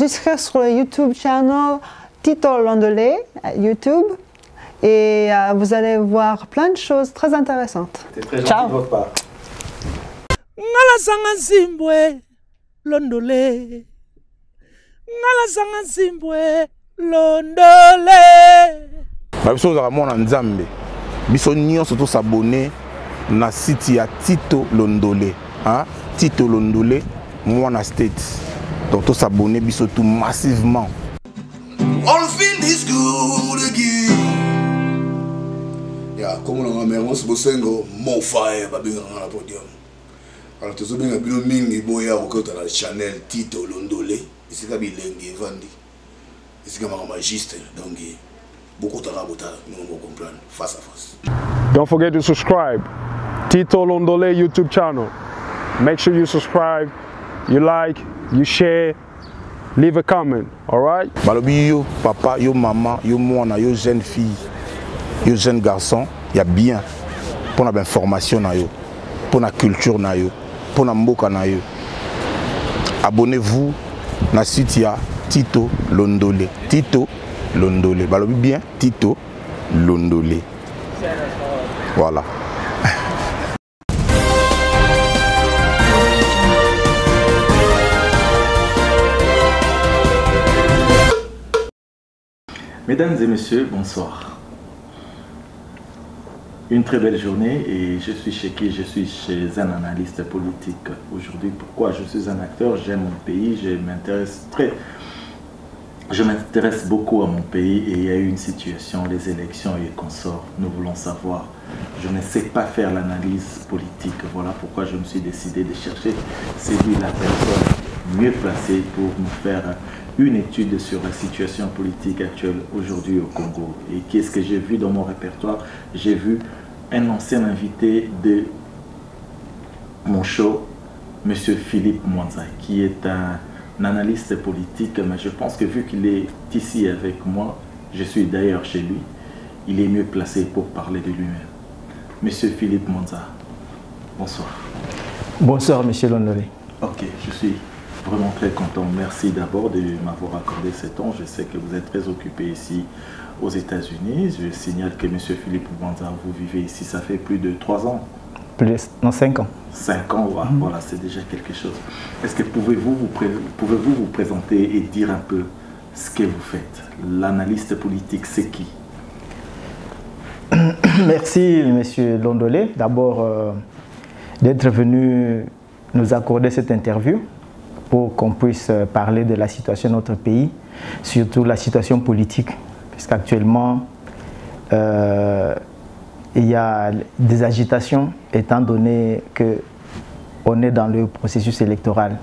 s'inscrire sur le YouTube channel Tito Londolé, YouTube. Et vous allez voir plein de choses très intéressantes. C'est très gentil Ciao. de votre part. Ngala sanga zimbwe Londolé. Ngala sanga zimbwe Londolé. Biso za mona nzambe. Biso nyonso to s'abonner na site ya Tito Londolé, hein? Tito Londolé, Mwana State. Donc to s'abonner biso tout massivement. All feel this good again. Ya comme on a Mermos Bosengo, mon fire babinga na podium. Alors tout ça bien bino mingi boya okota la Chanel Tito Londolé. Ici ka bilengi vandi. Ici ka magiste donc beaucoup de rabota nous on comprendre face à face. Don't forget to subscribe. Tito Londolé YouTube channel. Make sure you subscribe, you like, you share, leave a comment, alright? Balobi yo papa, yo maman, yo mwana, yo jeune fille, yo jeune garçon, il y a bien pour la information na yo, pour la culture na yo, pour la mboka na yo. Abonnez-vous na site ya Tito Londolé. Tito Londolé. Balobi bien Tito Londolé. Voilà. Mesdames et messieurs, bonsoir. Une très belle journée et je suis chez qui? Je suis chez un analyste politique aujourd'hui. Pourquoi? Je suis un acteur, j'aime mon pays, je m'intéresse beaucoup à mon pays et il y a eu une situation, les élections et consorts. Nous voulons savoir. Je ne sais pas faire l'analyse politique. Voilà pourquoi je me suis décidé de chercher c'est lui la personne mieux placée pour nous faire une étude sur la situation politique actuelle aujourd'hui au Congo. Et qu'est-ce que j'ai vu dans mon répertoire? J'ai vu un ancien invité de mon show, M. Philippe Mwanza, qui est un analyste politique, mais je pense que vu qu'il est ici avec moi, je suis d'ailleurs chez lui, il est mieux placé pour parler de lui-même. M. Philippe Mwanza, bonsoir. Bonsoir, M. Londolé. Ok, je suis vraiment très content. Merci d'abord de m'avoir accordé ce temps. Je sais que vous êtes très occupé ici aux États-Unis. Je signale que M. Philippe Mwanza, vous vivez ici, ça fait plus de 3 ans. Plus, non, 5 ans. 5 ans, voilà, c'est déjà quelque chose. Est-ce que pouvez-vous vous présenter et dire un peu ce que vous faites? L'analyste politique, c'est qui? Merci, M. Londolé, d'abord d'être venu nous accorder cette interview pour qu'on puisse parler de la situation de notre pays, surtout la situation politique, puisqu'actuellement, il y a des agitations étant donné qu'on est dans le processus électoral.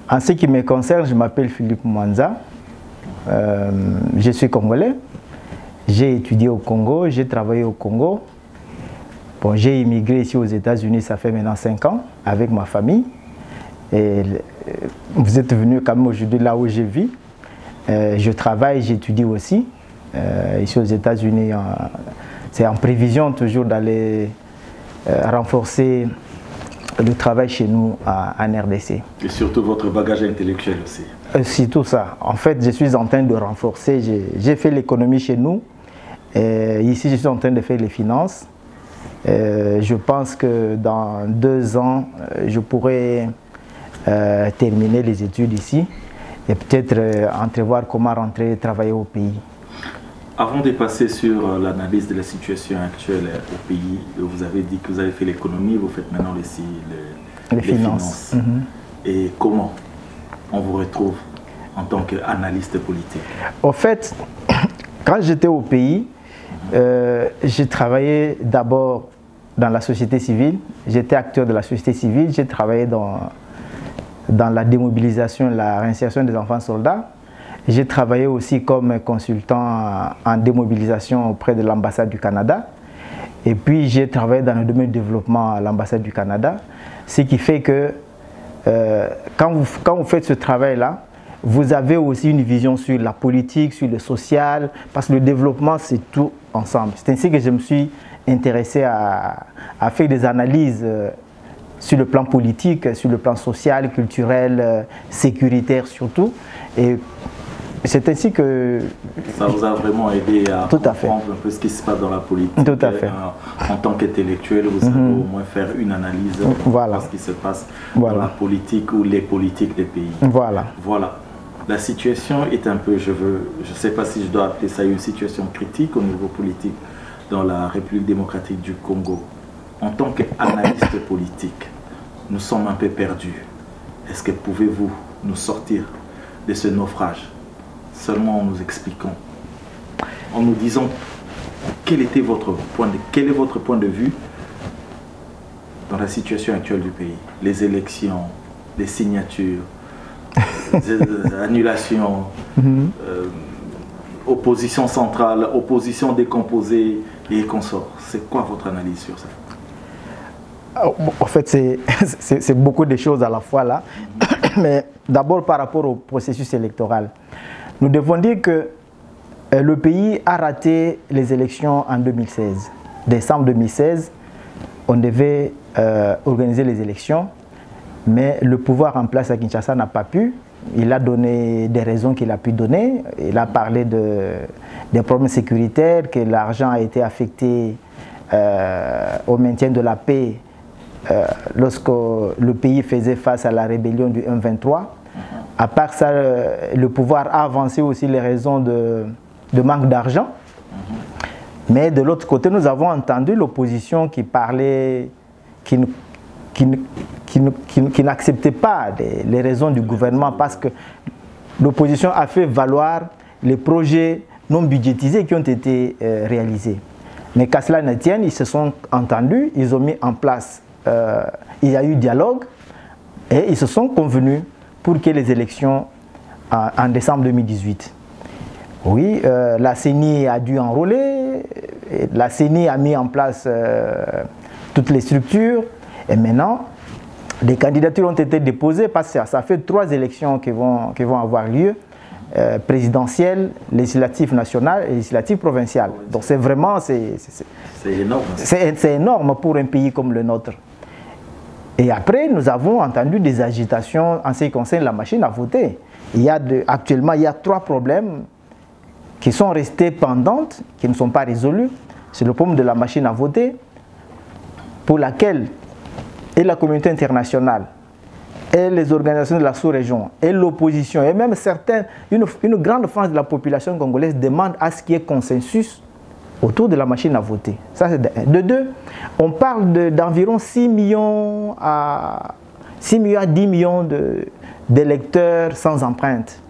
En ce qui me concerne, je m'appelle Philippe Mwanza, je suis congolais, j'ai étudié au Congo, j'ai travaillé au Congo. Bon, j'ai immigré ici aux États-Unis, ça fait maintenant 5 ans, avec ma famille. Et vous êtes venu quand même aujourd'hui là où je vis. Je travaille, j'étudie aussi, ici aux États-Unis. C'est en prévision toujours d'aller renforcer le travail chez nous en RDC. Et surtout votre bagage intellectuel aussi. C'est tout ça. En fait, je suis en train de renforcer. J'ai fait l'économie chez nous. Ici, je suis en train de faire les finances. Je pense que dans 2 ans, je pourrai terminer les études ici et peut-être entrevoir comment rentrer travailler au pays. Avant de passer sur l'analyse de la situation actuelle au pays, vous avez dit que vous avez fait l'économie, vous faites maintenant aussi les finances. Et comment on vous retrouve en tant qu'analyste politique? Au fait, quand j'étais au pays, j'ai travaillé d'abord dans la société civile. J'étais acteur de la société civile. J'ai travaillé dans la démobilisation et la réinsertion des enfants soldats. J'ai travaillé aussi comme consultant en démobilisation auprès de l'ambassade du Canada. Et puis j'ai travaillé dans le domaine du développement à l'ambassade du Canada. Ce qui fait que quand vous faites ce travail-là, vous avez aussi une vision sur la politique, sur le social, parce que le développement, c'est tout ensemble. C'est ainsi que je me suis intéressé à faire des analyses sur le plan politique, sur le plan social, culturel, sécuritaire surtout. Et c'est ainsi que... Ça vous a vraiment aidé à comprendre un peu ce qui se passe dans la politique. Tout à fait. En tant qu'intellectuel, vous savez au moins faire une analyse de ce qui se passe dans la politique ou les politiques des pays. Voilà. Voilà. La situation est un peu, je ne sais pas si je dois appeler ça une situation critique au niveau politique dans la République démocratique du Congo. En tant qu'analyste politique, nous sommes un peu perdus. Est-ce que pouvez-vous nous sortir de ce naufrage, seulement en nous expliquant, en nous disant quel est votre point de vue dans la situation actuelle du pays, les élections, les signatures, les annulations, opposition centrale, opposition décomposée et consorts. C'est quoi votre analyse sur ça? En fait, c'est beaucoup de choses à la fois là. Mais d'abord par rapport au processus électoral. Nous devons dire que le pays a raté les élections en 2016. Décembre 2016, on devait organiser les élections, mais le pouvoir en place à Kinshasa n'a pas pu. Il a donné des raisons qu'il a pu donner. Il a parlé des problèmes sécuritaires, que l'argent a été affecté au maintien de la paix lorsque le pays faisait face à la rébellion du M23. À part ça, le pouvoir a avancé aussi les raisons de manque d'argent. Mais de l'autre côté, nous avons entendu l'opposition qui parlait, qui n'acceptait pas les raisons du gouvernement parce que l'opposition a fait valoir les projets non budgétisés qui ont été réalisés. Mais qu'à cela ne tienne, ils se sont entendus, ils ont mis en place, il y a eu dialogue et ils se sont convenus pour que les élections en décembre 2018. Oui, la CENI a dû enrôler, la CENI a mis en place toutes les structures et maintenant, des candidatures ont été déposées parce que ça fait 3 élections qui vont avoir lieu, présidentielle, législative nationale et législative provinciale. Donc c'est vraiment... C'est énorme. C'est énorme pour un pays comme le nôtre. Et après, nous avons entendu des agitations en ce qui concerne la machine à voter. Actuellement, il y a 3 problèmes qui sont restés pendantes, qui ne sont pas résolus. C'est le problème de la machine à voter, pour laquelle et la communauté internationale, et les organisations de la sous-région, et l'opposition, et même une grande frange de la population congolaise demande à ce qu'il y ait consensus autour de la machine à voter. Ça, c'est de 1. De 2, on parle d'environ 6 millions à 10 millions d'électeurs sans empreinte.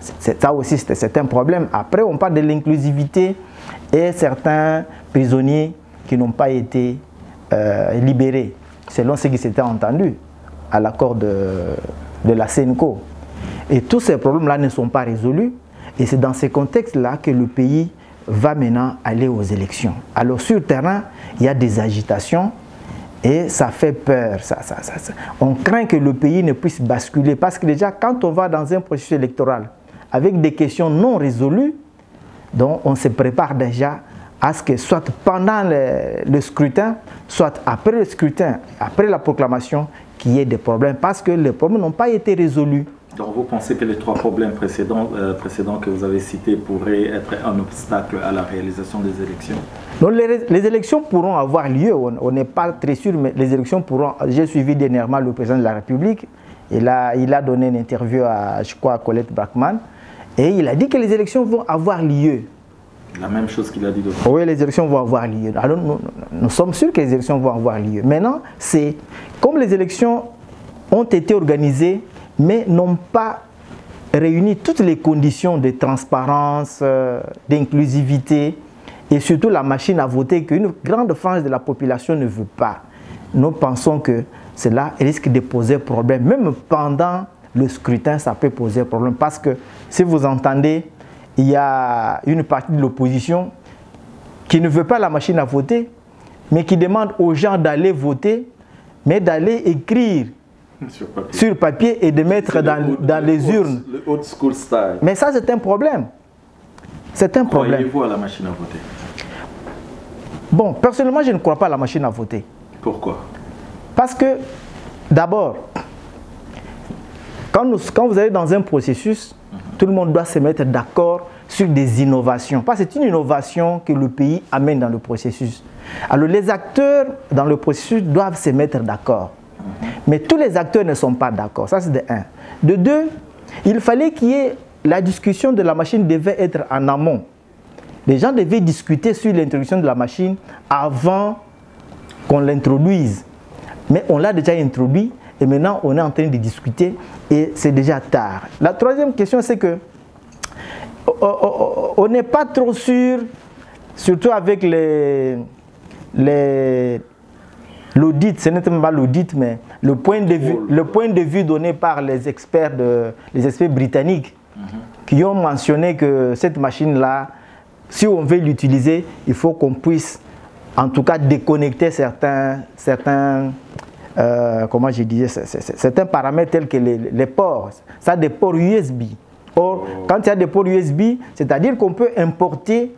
Ça aussi, c'est un problème. Après, on parle de l'inclusivité et certains prisonniers qui n'ont pas été libérés, selon ce qui s'était entendu à l'accord de la CENCO. Et tous ces problèmes-là ne sont pas résolus. Et c'est dans ces contextes-là que le pays va maintenant aller aux élections. Alors sur le terrain, il y a des agitations et ça fait peur. On craint que le pays ne puisse basculer parce que déjà, quand on va dans un processus électoral avec des questions non résolues, donc on se prépare déjà à ce que soit pendant le scrutin, soit après le scrutin, après la proclamation, qu'il y ait des problèmes parce que les problèmes n'ont pas été résolus. Donc vous pensez que les 3 problèmes précédents que vous avez cités pourraient être un obstacle à la réalisation des élections? Donc les élections pourront avoir lieu, on n'est pas très sûr, mais les élections pourront... J'ai suivi dernièrement le président de la République, il a donné une interview à, je crois, à Colette Brackman, et il a dit que les élections vont avoir lieu. La même chose qu'il a dit d'autres. Oui, les élections vont avoir lieu. Alors nous sommes sûrs que les élections vont avoir lieu. Maintenant, c'est comme les élections ont été organisées, mais n'ont pas réuni toutes les conditions de transparence, d'inclusivité et surtout la machine à voter qu'une grande frange de la population ne veut pas. Nous pensons que cela risque de poser problème. Même pendant le scrutin, ça peut poser problème parce que si vous entendez, il y a une partie de l'opposition qui ne veut pas la machine à voter, mais qui demande aux gens d'aller voter, mais d'aller écrire sur papier et de mettre dans les urnes. Le old school style. Mais ça, c'est un problème. C'est un problème. Croyez-vous à la machine à voter? Bon, personnellement, je ne crois pas à la machine à voter. Pourquoi? Parce que, d'abord, quand vous allez dans un processus, tout le monde doit se mettre d'accord sur des innovations. Parce que c'est une innovation que le pays amène dans le processus. Alors les acteurs dans le processus doivent se mettre d'accord. Mais tous les acteurs ne sont pas d'accord. Ça c'est de un. De deux, il fallait qu'il y ait la discussion de la machine devait être en amont. Les gens devaient discuter sur l'introduction de la machine avant qu'on l'introduise. Mais on l'a déjà introduit et maintenant on est en train de discuter et c'est déjà tard. La troisième question c'est que on n'est pas trop sûr, surtout avec l'audit, ce n'est même pas l'audit, mais le point de vue donné par les experts britanniques qui ont mentionné que cette machine-là, si on veut l'utiliser, il faut qu'on puisse en tout cas déconnecter certains comment je disais, certains paramètres tels que les ports. Ça a des ports USB. Or, quand il y a des ports USB, c'est-à-dire qu'on peut importer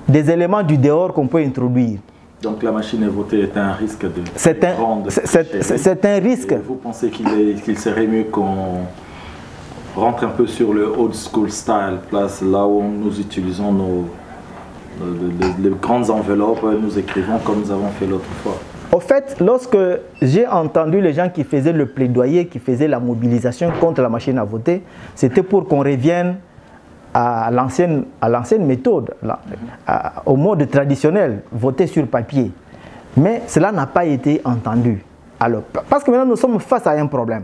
des éléments du dehors qu'on peut introduire. Donc la machine à voter est un risque de c'est un risque. Et vous pensez qu'il serait mieux qu'on rentre un peu sur le old school style, place là où nous utilisons les grandes enveloppes, nous écrivons comme nous avons fait l'autre fois? Au fait, lorsque j'ai entendu les gens qui faisaient le plaidoyer, qui faisaient la mobilisation contre la machine à voter, c'était pour qu'on revienne à l'ancienne méthode, au mode traditionnel, voter sur papier. Mais cela n'a pas été entendu. Alors, parce que maintenant nous sommes face à un problème.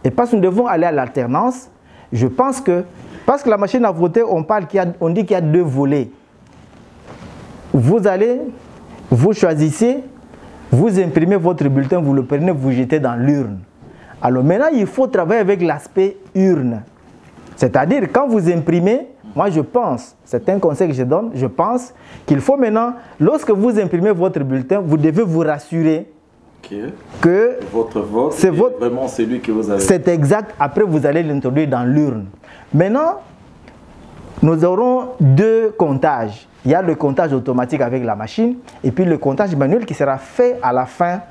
Et parce que nous devons aller à l'alternance, je pense que, parce que la machine à voter, on dit qu'il y a deux volets. Vous allez, vous choisissez, vous imprimez votre bulletin, vous le prenez, vous jetez dans l'urne. Alors maintenant, il faut travailler avec l'aspect urne. C'est-à-dire, quand vous imprimez, moi je pense, c'est un conseil que je donne, je pense qu'il faut maintenant, lorsque vous imprimez votre bulletin, vous devez vous rassurer que votre vote c'est vraiment celui que vous avez. C'est exact, après vous allez l'introduire dans l'urne. Maintenant, nous aurons deux comptages. Il y a le comptage automatique avec la machine et puis le comptage manuel qui sera fait à la fin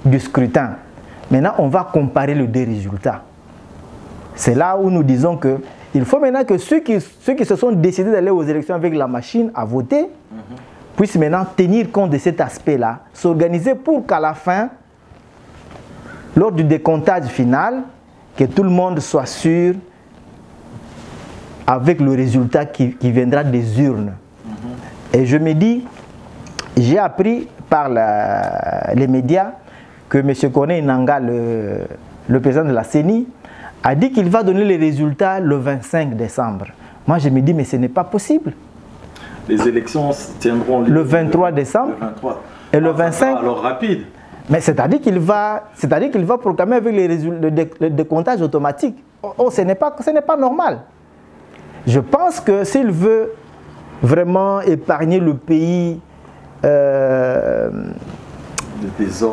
du scrutin. Maintenant, on va comparer les deux résultats. C'est là où nous disons qu'il faut maintenant que ceux qui se sont décidés d'aller aux élections avec la machine à voter puissent maintenant tenir compte de cet aspect-là, s'organiser pour qu'à la fin, lors du décomptage final, que tout le monde soit sûr avec le résultat qui viendra des urnes. Et je me dis, j'ai appris par les médias que M. Corneille Nangaa, le président de la CENI, a dit qu'il va donner les résultats le 25 décembre. Moi, je me dis, mais ce n'est pas possible. Les élections tiendront le 23 décembre le 23. Et le 25. Alors rapide. Mais c'est-à-dire qu'il va proclamer avec le décomptage automatique. Oh, ce n'est pas normal. Je pense que s'il veut vraiment épargner le pays,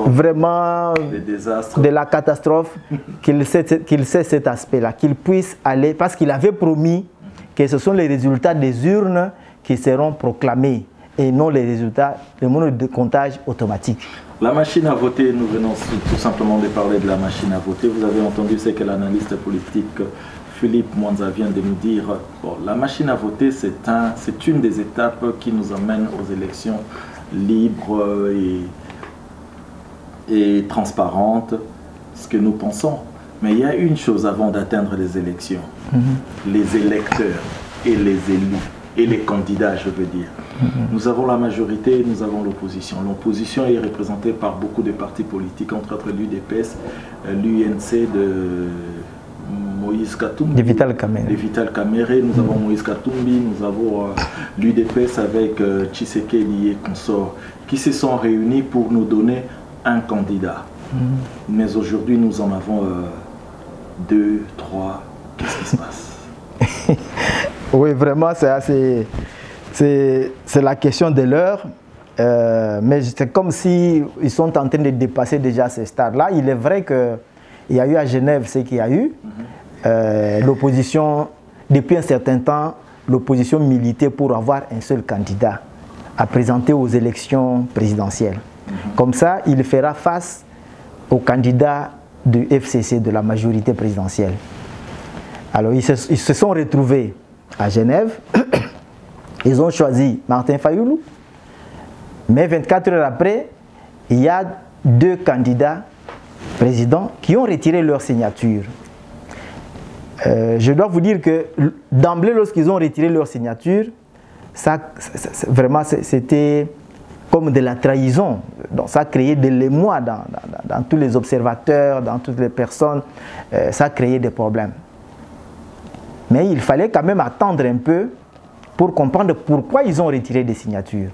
vraiment de la catastrophe, qu'il sait cet aspect-là, qu'il puisse aller, parce qu'il avait promis que ce sont les résultats des urnes qui seront proclamés et non les résultats de comptage automatique. La machine à voter, nous venons tout simplement de parler de la machine à voter. Vous avez entendu ce que l'analyste politique Philippe Mwanza vient de nous dire. Bon, la machine à voter, c'est une des étapes qui nous amène aux élections libres et transparentes, ce que nous pensons. Mais il y a une chose avant d'atteindre les élections. Les électeurs et les élus et les candidats, je veux dire. Nous avons la majorité, nous avons l'opposition. L'opposition est représentée par beaucoup de partis politiques, entre autres l'UDPS, l'UNC de Moïse Katumbi, de Vital Kamerhe. Nous avons Moïse Katumbi, nous avons l'UDPS avec Tshisekedi et consorts, qui se sont réunis pour nous donner un candidat. Mais aujourd'hui, nous en avons 2, 3. Qu'est-ce qui se passe? Oui, vraiment, c'est la question de l'heure. Mais c'est comme s'ils sont en train de dépasser déjà ces stades-là. Il est vrai qu'il y a eu à Genève ce qu'il y a eu. L'opposition, depuis un certain temps, l'opposition militait pour avoir un seul candidat à présenter aux élections présidentielles. Comme ça, il fera face aux candidats du FCC, de la majorité présidentielle. Alors, ils se sont retrouvés à Genève. Ils ont choisi Martin Fayoulou. Mais 24 heures après, il y a 2 candidats présidents qui ont retiré leur signature. Je dois vous dire que d'emblée, lorsqu'ils ont retiré leur signature, vraiment c'était comme de la trahison. Donc, ça a créé de l'émoi dans tous les observateurs, dans toutes les personnes. Ça a créé des problèmes. Mais il fallait quand même attendre un peu pour comprendre pourquoi ils ont retiré des signatures.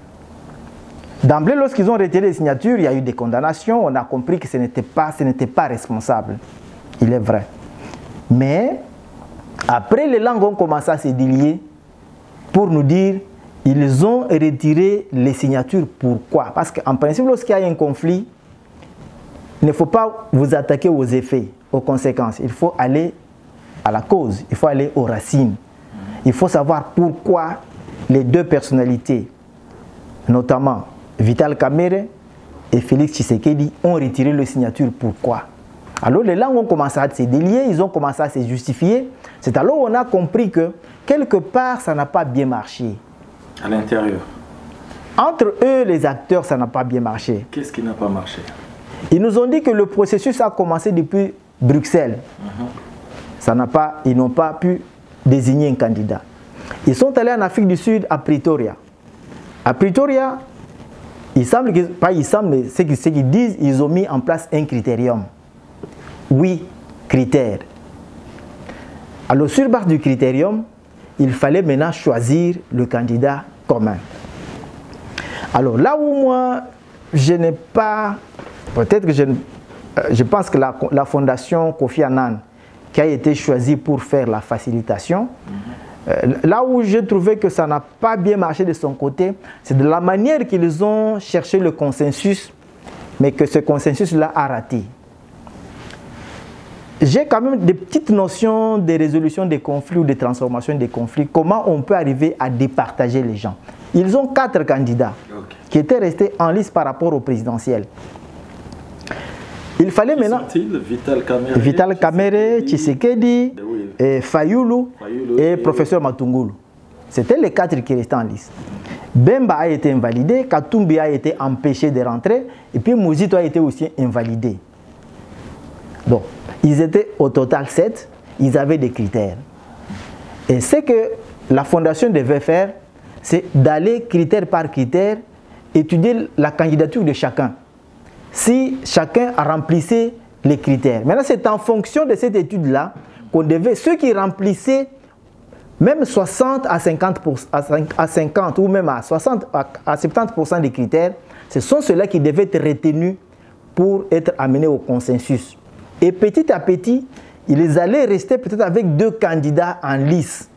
D'emblée, lorsqu'ils ont retiré les signatures, il y a eu des condamnations. On a compris que ce n'était pas responsable. Il est vrai. Mais après, les langues ont commencé à se délier pour nous dire ils ont retiré les signatures. Pourquoi? Parce qu'en principe, lorsqu'il y a un conflit, il ne faut pas vous attaquer aux effets, aux conséquences. Il faut aller à la cause, il faut aller aux racines. Il faut savoir pourquoi les 2 personnalités, notamment Vital Kamerhe et Félix Tshisekedi, ont retiré les signatures. Pourquoi? Alors les langues ont commencé à se délier, ils ont commencé à se justifier. C'est alors on a compris que quelque part ça n'a pas bien marché. À l'intérieur. Entre eux, les acteurs, ça n'a pas bien marché. Qu'est-ce qui n'a pas marché? Ils nous ont dit que le processus a commencé depuis Bruxelles. Ils n'ont pas pu désigner un candidat. Ils sont allés en Afrique du Sud, à Pretoria. À Pretoria, ce qu'ils disent, ils ont mis en place un critérium. 8 critères. Alors, sur base du critérium, il fallait maintenant choisir le candidat commun. Alors, là où moi, je n'ai pas... Peut-être que je pense que la fondation Kofi Annan, qui a été choisie pour faire la facilitation, là où j'ai trouvé que ça n'a pas bien marché de son côté, c'est de la manière qu'ils ont cherché le consensus, mais que ce consensus-là a raté. J'ai quand même des petites notions de résolution des conflits ou de transformation des conflits. Comment on peut arriver à départager les gens. Ils ont 4 candidats qui étaient restés en lice par rapport au présidentiel. Il fallait maintenant Vital Kamerhe, Tshisekedi, Fayoulou et professeur Matungulu. C'était les 4 qui restaient en lice. Bemba a été invalidé, Katumbi a été empêché de rentrer et puis Mouzito a été aussi invalidé. Donc, ils étaient au total 7, ils avaient des critères. Et ce que la fondation devait faire, c'est d'aller critère par critère, étudier la candidature de chacun. Si chacun remplissait les critères. Maintenant, c'est en fonction de cette étude-là qu'on devait, ceux qui remplissaient même 60 à 50 ou même à 60 à 70% des critères, ce sont ceux-là qui devaient être retenus pour être amenés au consensus. Et petit à petit, ils allaient rester peut-être avec 2 candidats en lice.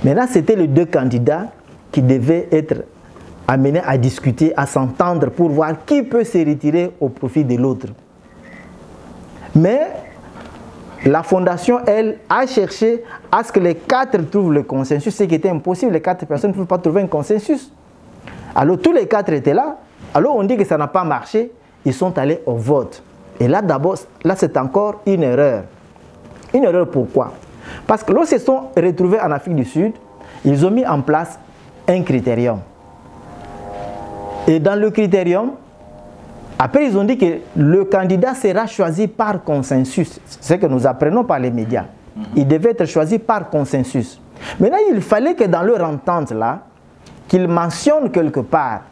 Maintenant, c'était les 2 candidats qui devaient être amenés à discuter, à s'entendre pour voir qui peut se retirer au profit de l'autre. Mais la fondation, elle, a cherché à ce que les 4 trouvent le consensus, ce qui était impossible. Les 4 personnes ne pouvaient pas trouver un consensus. Alors tous les 4 étaient là. Alors on dit que ça n'a pas marché. Ils sont allés au vote. Et là, d'abord, là, c'est encore une erreur. Une erreur pourquoi? Parce que lorsqu'ils se sont retrouvés en Afrique du Sud, ils ont mis en place un critérium. Et dans le critérium, après, ils ont dit que le candidat sera choisi par consensus. C'est ce que nous apprenons par les médias. Il devait être choisi par consensus. Maintenant, il fallait que dans leur entente, là, qu'ils mentionnent quelque part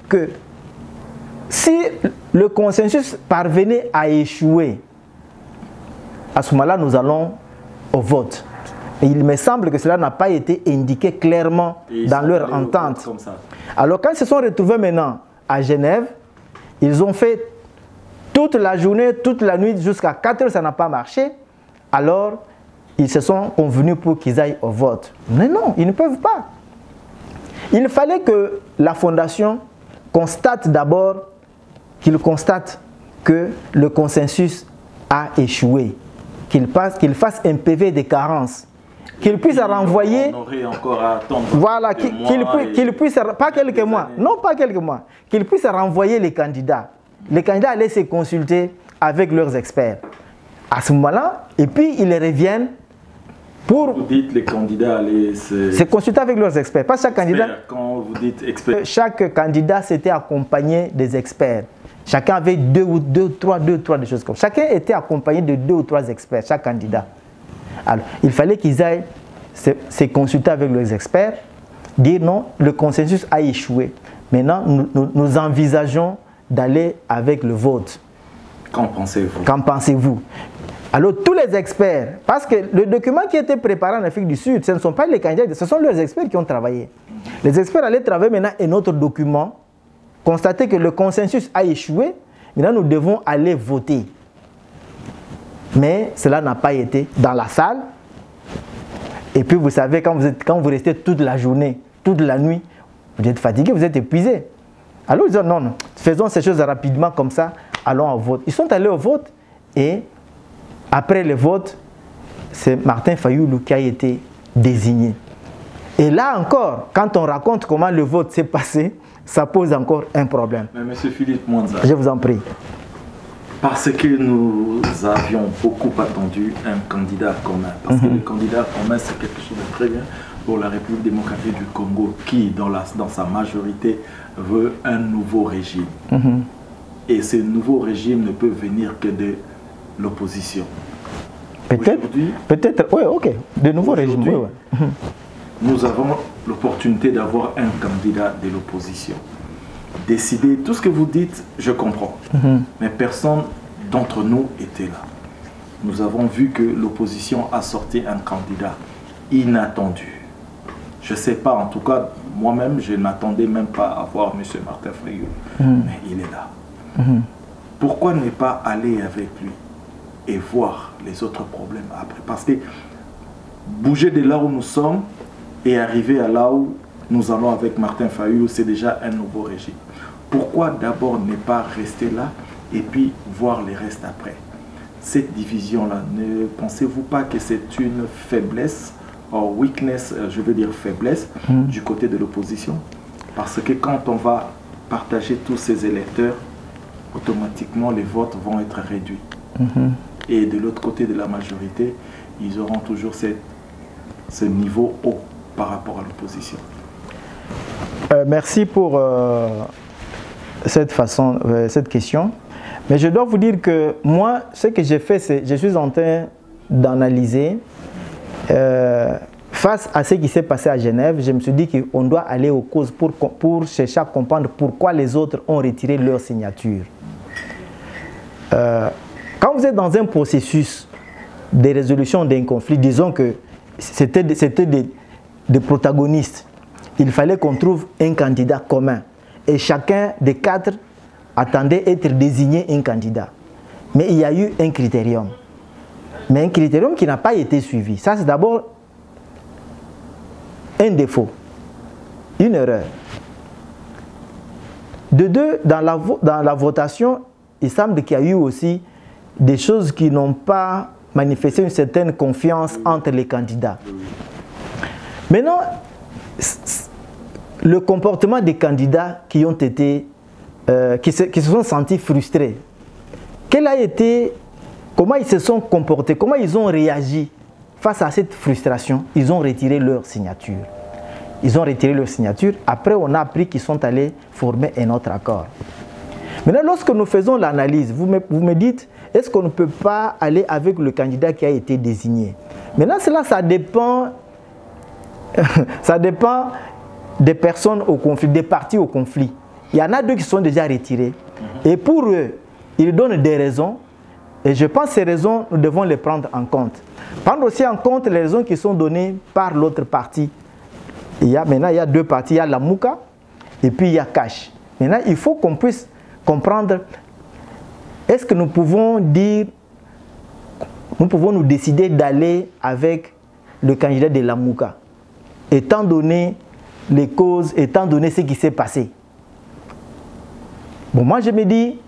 que si le consensus parvenait à échouer, à ce moment-là, nous allons au vote. Et il me semble que cela n'a pas été indiqué clairement dans leur entente. Alors quand ils se sont retrouvés maintenant à Genève, ils ont fait toute la journée, toute la nuit, jusqu'à 4 heures, ça n'a pas marché. Alors, ils se sont convenus pour qu'ils aillent au vote. Mais non, ils ne peuvent pas. Il fallait que la fondation constate d'abord, qu'il constate que le consensus a échoué, qu'il fasse un PV de carence qu'il puisse renvoyer. On aurait encore à attendre. Voilà, qu'il puisse, pas quelques mois, non pas quelques mois, qu'il puisse renvoyer les candidats. Les candidats allaient se consulter avec leurs experts. À ce moment-là, et puis ils reviennent pour... Vous dites les candidats allaient se consulter avec leurs experts. Pas chaque candidat. Quand vous dites expert. Chaque candidat s'était accompagné des experts. Chacun avait deux ou trois des choses comme ça. Chacun était accompagné de 2 ou 3 experts, chaque candidat. Alors, il fallait qu'ils aillent se consulter avec leurs experts, dire non, le consensus a échoué. Maintenant, nous envisageons d'aller avec le vote. Qu'en pensez-vous? Qu'en pensez-vous? Alors, tous les experts, parce que le document qui a été préparé en Afrique du Sud, ce ne sont pas les candidats, ce sont leurs experts qui ont travaillé. Les experts allaient travailler maintenant un autre document, constater que le consensus a échoué, maintenant nous devons aller voter. Mais cela n'a pas été dans la salle. Et puis vous savez, quand vous restez toute la journée, toute la nuit, vous êtes fatigué, vous êtes épuisé. Alors ils disent non, non, faisons ces choses rapidement comme ça, allons au vote. Ils sont allés au vote et après le vote, c'est Martin Fayulu qui a été désigné. Et là encore, quand on raconte comment le vote s'est passé, ça pose encore un problème. Mais M. Philippe Mwanza, je vous en prie. Parce que nous avions beaucoup attendu un candidat commun. Parce que le candidat commun, c'est quelque chose de très bien pour la République démocratique du Congo qui, dans sa majorité, veut un nouveau régime. Et ce nouveau régime ne peut venir que de l'opposition. Peut-être, oui, ok, de nouveaux régimes. Oui, oui. Nous avons l'opportunité d'avoir un candidat de l'opposition. Décider, tout ce que vous dites, je comprends. Mais personne d'entre nous était là. Nous avons vu que l'opposition a sorti un candidat inattendu. Je ne sais pas, en tout cas, moi-même, je n'attendais même pas à voir M. Martin Fayulu. Mais il est là. Pourquoi ne pas aller avec lui et voir les autres problèmes après? Parce que bouger de là où nous sommes et arriver à là où nous allons avec Martin Fayulu, c'est déjà un nouveau régime. Pourquoi d'abord ne pas rester là et puis voir les restes après? Cette division-là, ne pensez-vous pas que c'est une faiblesse, ou weakness, je veux dire faiblesse, du côté de l'opposition? Parce que quand on va partager tous ces électeurs, automatiquement les votes vont être réduits. Et de l'autre côté de la majorité, ils auront toujours ce niveau haut par rapport à l'opposition. Merci pour cette question. Mais je dois vous dire que moi, ce que j'ai fait, c'est je suis en train d'analyser face à ce qui s'est passé à Genève. Je me suis dit qu'on doit aller aux causes pour chercher à comprendre pourquoi les autres ont retiré leur signature. Quand vous êtes dans un processus de résolution d'un conflit, disons que c'était des protagonistes, il fallait qu'on trouve un candidat commun. Et chacun des 4 attendait être désigné un candidat. Mais il y a eu un critérium. Mais un critérium qui n'a pas été suivi. Ça, c'est d'abord un défaut, une erreur. De deux, dans la votation, il semble qu'il y a eu aussi des choses qui n'ont pas manifesté une certaine confiance entre les candidats. Maintenant, le comportement des candidats qui ont été, qui se sont sentis frustrés, quel a été, comment ils se sont comportés, comment ils ont réagi face à cette frustration? Ils ont retiré leur signature. Ils ont retiré leur signature. Après, on a appris qu'ils sont allés former un autre accord. Maintenant, lorsque nous faisons l'analyse, vous me dites, est-ce qu'on ne peut pas aller avec le candidat qui a été désigné? Maintenant, cela, ça dépend des personnes au conflit, des partis au conflit. Il y en a 2 qui sont déjà retirés. Et pour eux, ils donnent des raisons. Et je pense que ces raisons, nous devons les prendre en compte. Prendre aussi en compte les raisons qui sont données par l'autre parti. Maintenant, il y a 2 partis. Il y a la Mouka et puis il y a Cash. Maintenant, il faut qu'on puisse comprendre, est-ce que nous pouvons nous décider d'aller avec le candidat de la Mouka, étant donné les causes, étant donné ce qui s'est passé. Bon, moi je me dis,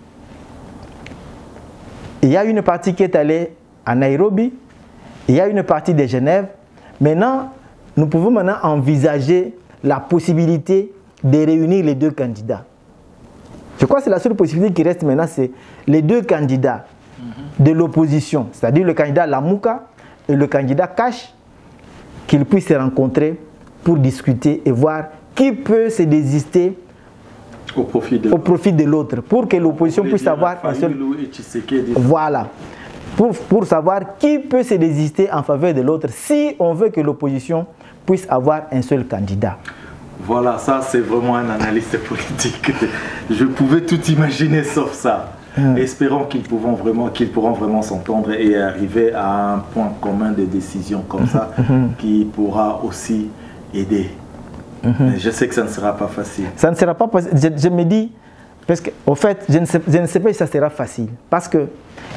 il y a une partie qui est allée à Nairobi, il y a une partie de Genève, Maintenant, nous pouvons maintenant envisager la possibilité de réunir les deux candidats. Je crois que c'est la seule possibilité qui reste maintenant, c'est les deux candidats de l'opposition, c'est-à-dire le candidat Lamouka et le candidat Cash, qu'ils puissent se rencontrer pour discuter et voir qui peut se désister au profit de l'autre, pour que l'opposition puisse avoir un seul... Voilà. Pour savoir qui peut se désister en faveur de l'autre si on veut que l'opposition puisse avoir un seul candidat. Voilà, ça c'est vraiment un analyste politique. Je pouvais tout imaginer sauf ça. Espérons qu'ils pourront vraiment s'entendre et arriver à un point commun de décision comme ça qui pourra aussi aider. Mais je sais que ça ne sera pas facile. Ça ne sera pas facile. Je me dis, parce que, au fait, je ne sais pas si ça sera facile. Parce qu'il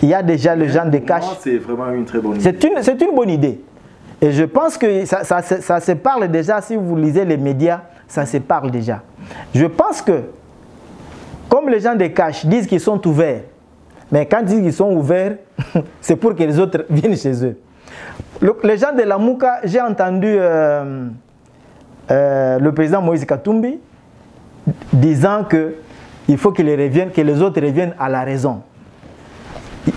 y a déjà le genre de Cash. C'est vraiment une très bonne idée. C'est une bonne idée. Et je pense que ça se parle déjà, si vous lisez les médias, ça se parle déjà. Je pense que, comme les gens de Cash disent qu'ils sont ouverts, mais quand ils disent qu'ils sont ouverts, c'est pour que les autres viennent chez eux. Les gens de la Mouka, j'ai entendu le président Moïse Katumbi disant qu'il faut que les autres reviennent à la raison.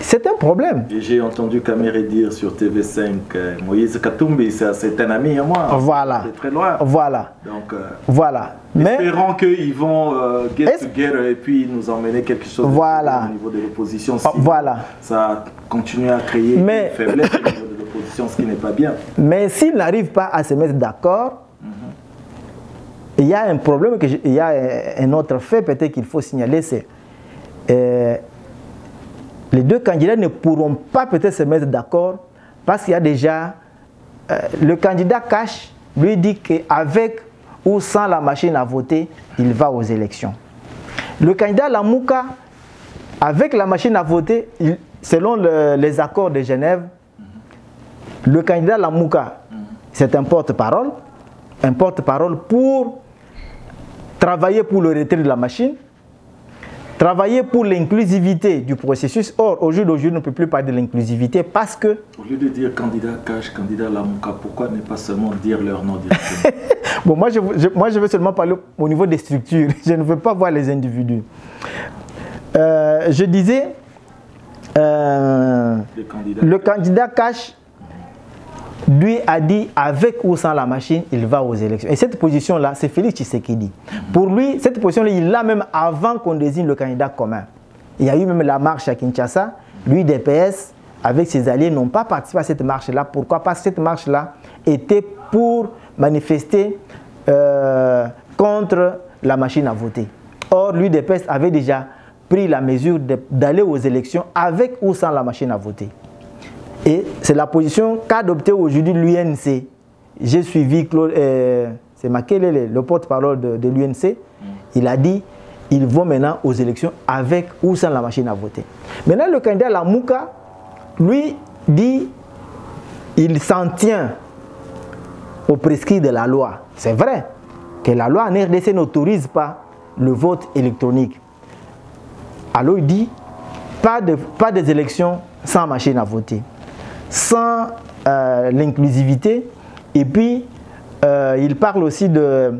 C'est un problème. Et j'ai entendu Kamere dire sur TV5, Moïse Katumbi, c'est un ami à moi. Voilà. C'est très loin. Voilà. Donc, voilà. Espérons qu'ils vont get together et puis nous emmener quelque chose voilà. au niveau de l'opposition. Si voilà. Ça continue à créer une faiblesse au niveau de l'opposition, ce qui n'est pas bien. Mais s'ils n'arrivent pas à se mettre d'accord, il y a un problème, il y a un autre fait peut-être qu'il faut signaler, c'est les deux candidats ne pourront pas peut-être se mettre d'accord parce qu'il y a déjà le candidat Cash lui dit qu'avec ou sans la machine à voter, il va aux élections. Le candidat Lamouka, avec la machine à voter, selon les accords de Genève, le candidat Lamouka, c'est un porte-parole pour travailler pour le retrait de la machine, travailler pour l'inclusivité du processus. Or, au jour d'aujourd'hui, on ne peut plus parler de l'inclusivité parce que... Au lieu de dire candidat Cash, candidat Lamouka, pourquoi ne pas seulement dire leur nom directement? Bon, moi, je veux seulement parler au niveau des structures. Je ne veux pas voir les individus. Je disais, le candidat Cash, lui a dit avec ou sans la machine, il va aux élections. Et cette position-là, c'est Félix Tshisekedi. Pour lui, cette position-là, il l'a même avant qu'on désigne le candidat commun. Il y a eu même la marche à Kinshasa. Lui, DPS, avec ses alliés, n'ont pas participé à cette marche-là. Pourquoi? Parce que cette marche-là était pour manifester contre la machine à voter. Or, lui, DPS avait déjà pris la mesure d'aller aux élections avec ou sans la machine à voter. Et c'est la position qu'a adoptée aujourd'hui l'UNC. J'ai suivi c'est Makele, le porte-parole de l'UNC. Il a dit ils vont maintenant aux élections avec ou sans la machine à voter. Maintenant, le candidat Lamouka, lui, dit il s'en tient au prescrit de la loi. C'est vrai que la loi en RDC n'autorise pas le vote électronique. Alors il dit pas des élections sans machine à voter, sans l'inclusivité, et puis il parle aussi des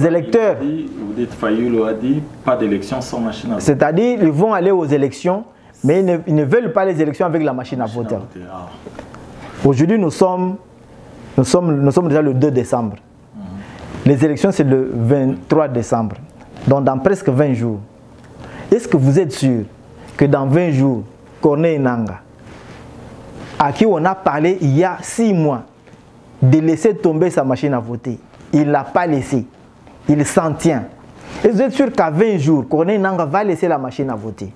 électeurs. Vous dites Fayulu a dit pas d'élection sans machine à voter. C'est-à-dire ils vont aller aux élections, mais ils ne veulent pas les élections avec la machine à voter. Aujourd'hui nous sommes déjà le 2 décembre. Les élections c'est le 23 décembre, donc dans presque 20 jours. Est-ce que vous êtes sûr que dans 20 jours, Corneille Nangaa, à qui on a parlé il y a 6 mois, de laisser tomber sa machine à voter, il ne l'a pas laissé, il s'en tient. Et vous êtes sûr qu'à 20 jours, Corneille Nangaa va laisser la machine à voter.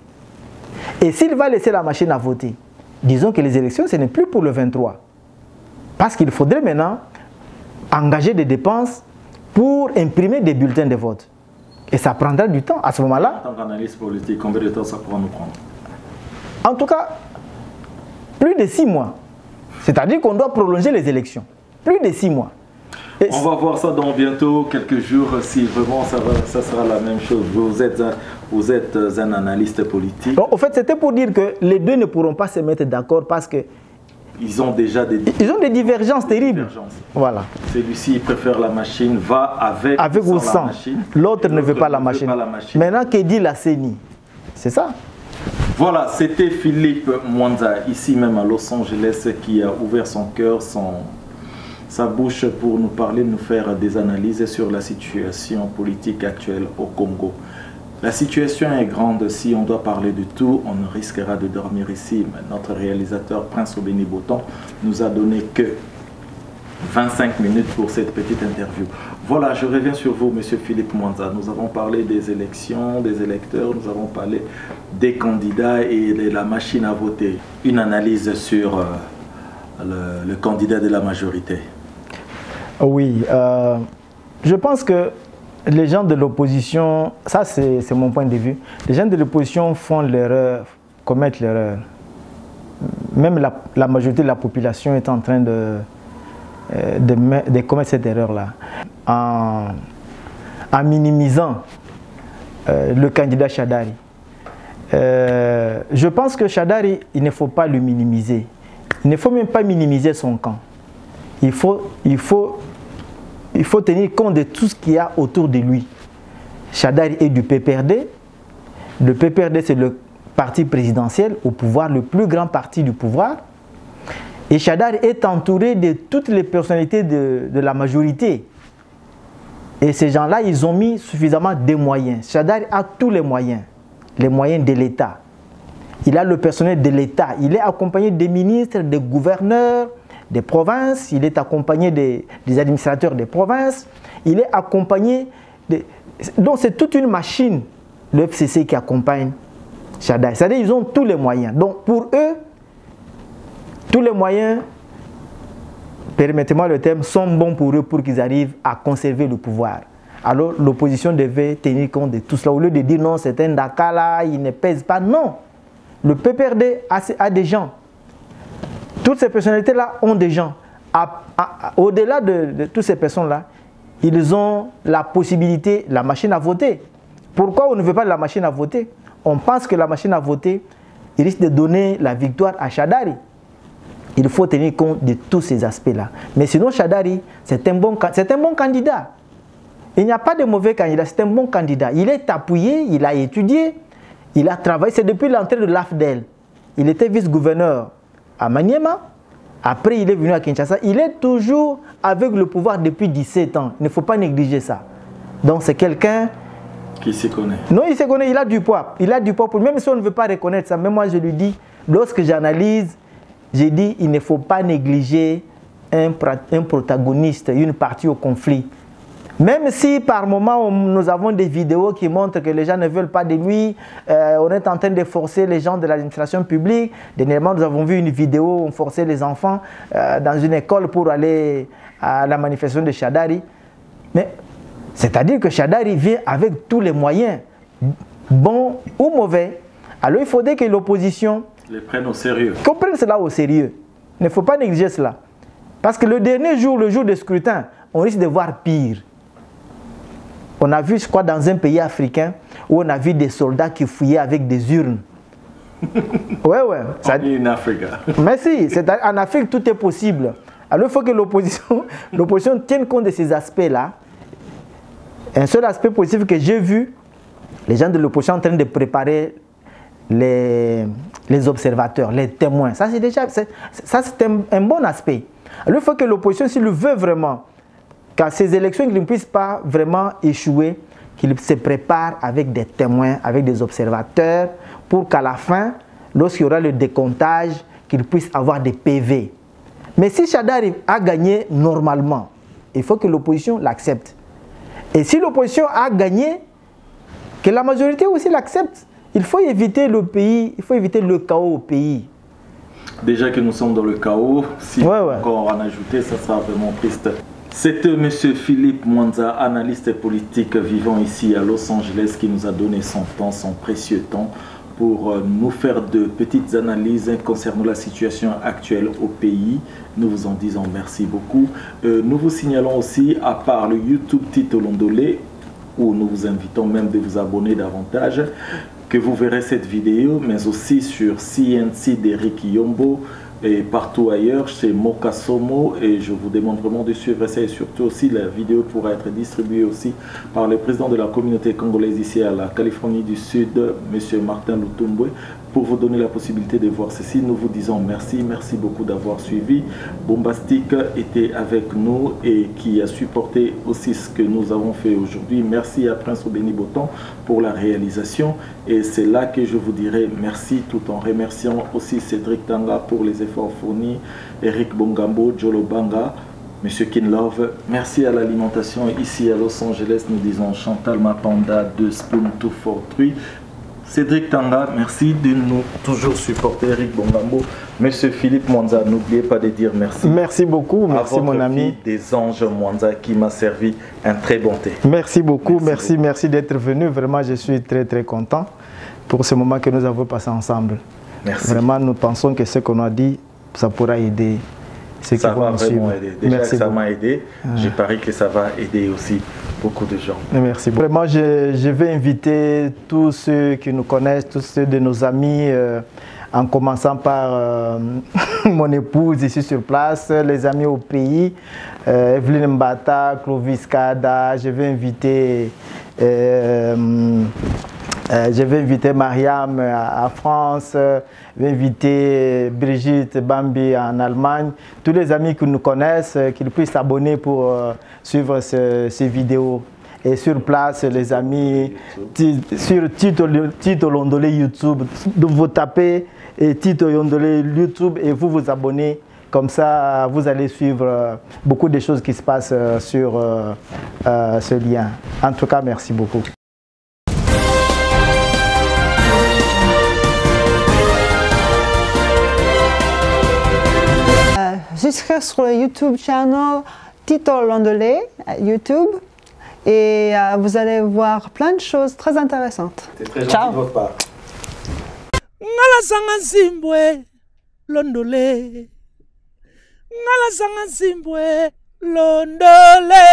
Et s'il va laisser la machine à voter, disons que les élections, ce n'est plus pour le 23. Parce qu'il faudrait maintenant engager des dépenses pour imprimer des bulletins de vote. Et ça prendra du temps. À ce moment-là... En tant qu'analyste politique, combien de temps ça pourra nous prendre? En tout cas, plus de 6 mois. C'est-à-dire qu'on doit prolonger les élections. Plus de 6 mois. Et on va voir ça dans bientôt quelques jours, si vraiment ça sera la même chose. Vous êtes un analyste politique. Bon, au fait, c'était pour dire que les deux ne pourront pas se mettre d'accord parce que Ils ont déjà des divergences terribles. Voilà. Celui-ci préfère la machine, va avec ou sans. L'autre ne veut pas la machine. Maintenant, que dit la CENI? C'est ça. Voilà, c'était Philippe Mwanza, ici même à Los Angeles, qui a ouvert son cœur, sa bouche pour nous parler, nous faire des analyses sur la situation politique actuelle au Congo. La situation est grande, si on doit parler de tout, on risquera de dormir ici. Mais notre réalisateur Prince Obéni Boton nous a donné que 25 minutes pour cette petite interview. Voilà, je reviens sur vous, Monsieur Philippe Mwanza. Nous avons parlé des élections, des électeurs, nous avons parlé des candidats et de la machine à voter. Une analyse sur le candidat de la majorité. Oui, je pense que les gens de l'opposition, ça c'est mon point de vue, les gens de l'opposition font l'erreur, commettent l'erreur. Même la majorité de la population est en train de commettre cette erreur-là. En minimisant le candidat Shadari. Je pense que Shadari, il ne faut pas le minimiser. Il ne faut même pas minimiser son camp. Il faut tenir compte de tout ce qu'il y a autour de lui. Shadari est du PPRD. Le PPRD, c'est le parti présidentiel au pouvoir, le plus grand parti du pouvoir. Et Shadari est entouré de toutes les personnalités de la majorité. Et ces gens-là, ils ont mis suffisamment de moyens. Shadari a tous les moyens de l'État. Il a le personnel de l'État. Il est accompagné des ministres, des gouverneurs, des provinces, il est accompagné des administrateurs des provinces, il est accompagné donc c'est toute une machine, le FCC qui accompagne Shadari. C'est-à-dire ils ont tous les moyens. Donc pour eux, tous les moyens, permettez-moi le terme, sont bons pour eux pour qu'ils arrivent à conserver le pouvoir. Alors l'opposition devait tenir compte de tout cela. Au lieu de dire non, c'est un Dakar là, il ne pèse pas. Non, le PPRD a des gens. Toutes ces personnalités-là ont des gens. Au-delà de toutes ces personnes-là, ils ont la possibilité, la machine à voter. Pourquoi on ne veut pas la machine à voter? On pense que la machine à voter, il risque de donner la victoire à Shadari. Il faut tenir compte de tous ces aspects-là. Mais sinon, Shadari, c'est un bon candidat. Il n'y a pas de mauvais candidat, c'est un bon candidat. Il est appuyé, il a étudié, il a travaillé. C'est depuis l'entrée de l'AFDEL. Il était vice-gouverneur à Maniema, après il est venu à Kinshasa, il est toujours avec le pouvoir depuis 17 ans, il ne faut pas négliger ça. Donc c'est quelqu'un qui se connaît. Non, il se connaît, il a du poids, même si on ne veut pas reconnaître ça, même moi je lui dis, lorsque j'analyse, j'ai dit il ne faut pas négliger un protagoniste, une partie au conflit. Même si par moment nous avons des vidéos qui montrent que les gens ne veulent pas de lui, on est en train de forcer les gens de l'administration publique. Dernièrement, nous avons vu une vidéo où on forçait les enfants dans une école pour aller à la manifestation de Shadari. Mais c'est-à-dire que Shadari vient avec tous les moyens, bons ou mauvais. Alors il faudrait que l'opposition les prenne au sérieux. Qu'on prenne cela au sérieux. Il ne faut pas négliger cela. Parce que le dernier jour, le jour du scrutin, on risque de voir pire. On a vu, je crois, dans un pays africain où on a vu des soldats qui fouillaient avec des urnes. Ouais. En Afrique. Mais si, en Afrique, tout est possible. Alors il faut que l'opposition tienne compte de ces aspects-là. Un seul aspect positif que j'ai vu, les gens de l'opposition en train de préparer les observateurs, les témoins. Ça, c'est un bon aspect. Alors il faut que l'opposition, s'il veut vraiment qu'à ces élections, qu'ils ne puissent pas vraiment échouer, qu'ils se préparent avec des témoins, avec des observateurs, pour qu'à la fin, lorsqu'il y aura le décomptage, qu'ils puissent avoir des PV. Mais si Shadari a gagné normalement, il faut que l'opposition l'accepte. Et si l'opposition a gagné, que la majorité aussi l'accepte. Il faut éviter le pays, il faut éviter le chaos au pays. Déjà que nous sommes dans le chaos, si encore en ajouter, ça sera vraiment triste. C'était M. Philippe Mwanza, analyste politique vivant ici à Los Angeles, qui nous a donné son temps, son précieux temps, pour nous faire de petites analyses concernant la situation actuelle au pays. Nous vous en disons merci beaucoup. Nous vous signalons aussi, à part le YouTube Tito Londolé, où nous vous invitons même de vous abonner davantage, que vous verrez cette vidéo, mais aussi sur CNC d'Eric Yombo, et partout ailleurs, c'est Mokasomo, et je vous demande vraiment de suivre ça, et surtout aussi la vidéo pourra être distribuée aussi par le président de la communauté congolaise ici à la Californie du Sud, M. Martin Lutumbwe, pour vous donner la possibilité de voir ceci. Nous vous disons merci, merci beaucoup d'avoir suivi. Bombastic était avec nous et qui a supporté aussi ce que nous avons fait aujourd'hui. Merci à Prince Béni Boton pour la réalisation, et c'est là que je vous dirai merci, tout en remerciant aussi Cédric Tanga pour les efforts fournis, Eric Bongambo, Jolo Banga, Monsieur Kinlove. Merci à l'alimentation ici à Los Angeles. Nous disons Chantal Mapanda, 2 Spoon 243. Cédric Tanga, merci de nous toujours supporter. Eric Bongambo, Monsieur Philippe Mwanza, n'oubliez pas de dire merci. Merci beaucoup, merci mon ami. Des Anges Mwanza qui m'a servi un très bon thé. Merci beaucoup, merci d'être venu. Vraiment, je suis très content pour ce moment que nous avons passé ensemble. Merci. Vraiment, nous pensons que ce qu'on a dit, ça pourra aider. Ça va vraiment aider. Déjà que ça m'a aidé, je parie que ça va aider aussi beaucoup de gens. Merci beaucoup. Vraiment, je vais inviter tous ceux qui nous connaissent, tous ceux de nos amis, en commençant par mon épouse ici sur place, les amis au pays, Evelyne Mbata, Clovis Kada. Je vais inviter Mariam à France, je vais inviter Brigitte Bambi en Allemagne. Tous les amis qui nous connaissent, qu'ils puissent s'abonner pour suivre ces vidéos. Et sur place, les amis, sur Tito Londolé YouTube, vous tapez Tito Londolé YouTube et vous vous abonnez. Comme ça, vous allez suivre beaucoup de choses qui se passent sur ce lien. En tout cas, merci beaucoup. Jusqu'à sur le YouTube channel Tito Londolé, YouTube, et vous allez voir plein de choses très intéressantes. C'est très gentil de votre part. Ngala sanga zimbwe Londolé. Ngala sanga zimbwe Londolé.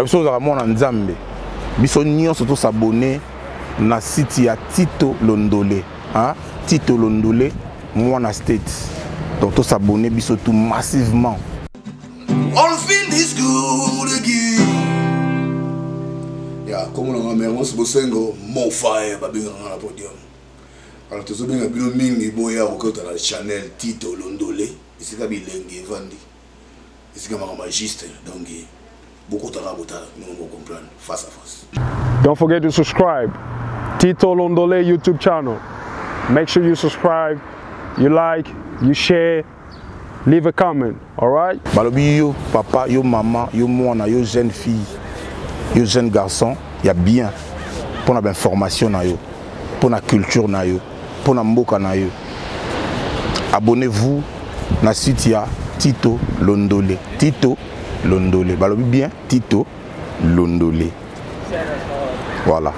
Biso za mona nzambe. Biso nyonso to s'abonner na site ya Tito Londolé, hein? Tito Londolé, Mwana State. Donc tous s'abonner biso tout massivement. All feel this good again. Ya comme on a Mermos Bosengo, mon fire babinga na podium. Alors tous bien bino mingi boya okota na channel Tito Londolé, ici ka bilenge vandi. Ici ka magiste donc beaucoup de rabota nous on comprendre face à face. Don't forget to subscribe. Tito Londolé YouTube channel. Make sure you subscribe, you like, you share, leave a comment, alright? Balobi yo papa, yo maman, yo mwana, yo jeune fille, yo jeune garçon, il y a bien pour la formation na yo, pour la culture na yo, pour la mboka na yo. Abonnez-vous na site ya Tito Londolé. Tito Londolé. Balobi bien Tito Londolé. Voilà.